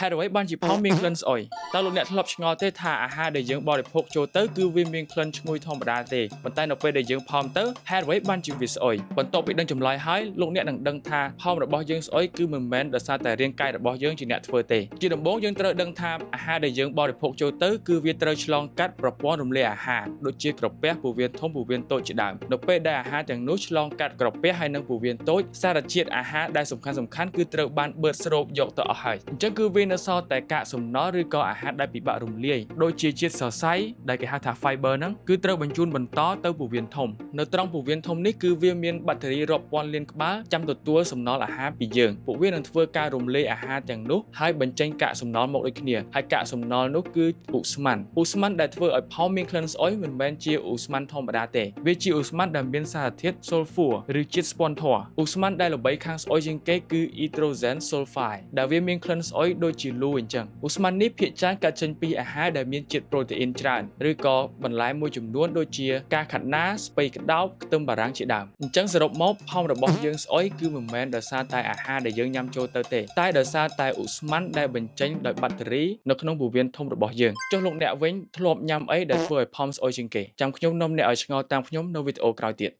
ហេតុអ្វីបានជាផោមមានក្លិនស្អុយតើលោកអ្នកធ្លាប់ឆ្ងល់ទេថាអាហារដែលយើងបរិភោគចូលទៅគឺវាមានក្លិនឈ្ងុយធម្មតាទេប៉ុន្តែនៅពេលដែលយើងផោមទៅហេតុអ្វីបានជាវាស្អុយបន្ទាប់ពីដឹងចម្លើយហើយលោកអ្នកនឹងដឹងថាផោមរបស់យើងស្អុយគឺមិនមែនដោយសារតែរាងកាយរបស់យើងជាអ្នកធ្វើទេជាដំបូងយើងត្រូវដឹងថាអាហារដែលយើងបរិភោគចូលទៅគឺវាត្រូវឆ្លងកាត់ប្រព័ន្ធរំលាយអាហារដូចជាក្រពះពោះវៀនធំពោះវៀនតូចជាដើមនៅពេលដែលអាហារទាំងនោះឆ្លងកាត់ក្រពះហើយនិងពោះវៀនតូចសារជាតិអាហារដែលសំខាន់ៗគឺត្រូវបានបឺតស្រូបយកទៅអស់ហើយអញ្ចឹងគឺវានៅសល់តែកាកសំណល់ឬក៏អាហារដែលពិបាករំលាយដូចជាជាតិសរសៃដែលគេហៅថា fiber ហ្នឹងគឺត្រូវបញ្ជូនបន្តទៅពោះវៀនធំនៅត្រង់ពោះវៀនធំនេះគឺវាមានបាក់តេរីរាប់ពាន់លានក្បាលចាំទទួលសំណល់អាហារពីយើងពួកវានឹងធ្វើការរំលាយអាហារទាំងនោះហើយបញ្ចេញកាកសំណល់មកដូចគ្នាហើយកាកសំណល់នោះគឺឧស្ម័នដែលធ្វើឲ្យផោមមានក្លិនស្អុយមិនមែនជាឧស្ម័នធម្មតាទេវាជាឧស្ម័នដែលមានសារធាតុ sulfur ឬជាតិស្ពាន់ធម៌ឧស្ម័នដែលល្បីខាងស្អុយជាងគេគឺ hydrogen sulfide ដែលវាមានក្លិនស្អុយដូចជាលូអញ្ចឹងឧស្ម័ននេះភាគច្រើនកើតចេញពីអាហារដែលមានជាតិប្រូតេអ៊ីនច្រើនឬក៏បន្លែមួយចំនួនដូចជាកាខាត់ណាស្ពៃក្តោបខ្ទឹមបារាំងជាដើមអញ្ចឹងសរុបមកផោមរបស់យើងស្អុយគឺមិនមែនដោយសារតែអាហារដែលយើងញ៉ាំចូលទៅទេតែដោយសារតែឧស្ម័នដែលបញ្ចេញដោយបាក់តេរីនៅក្នុងពោះវៀនធំរបស់យើងចុះលោកអ្នកវិញធ្លាប់ញ៉ាំអីដែលធ្វើឲ្យផោមស្អុយជាងគេចាំខ្ញុំនាំអ្នកឲ្យឆ្ងល់តាមខ្ញុំនៅវីដេអូក្រោយទៀត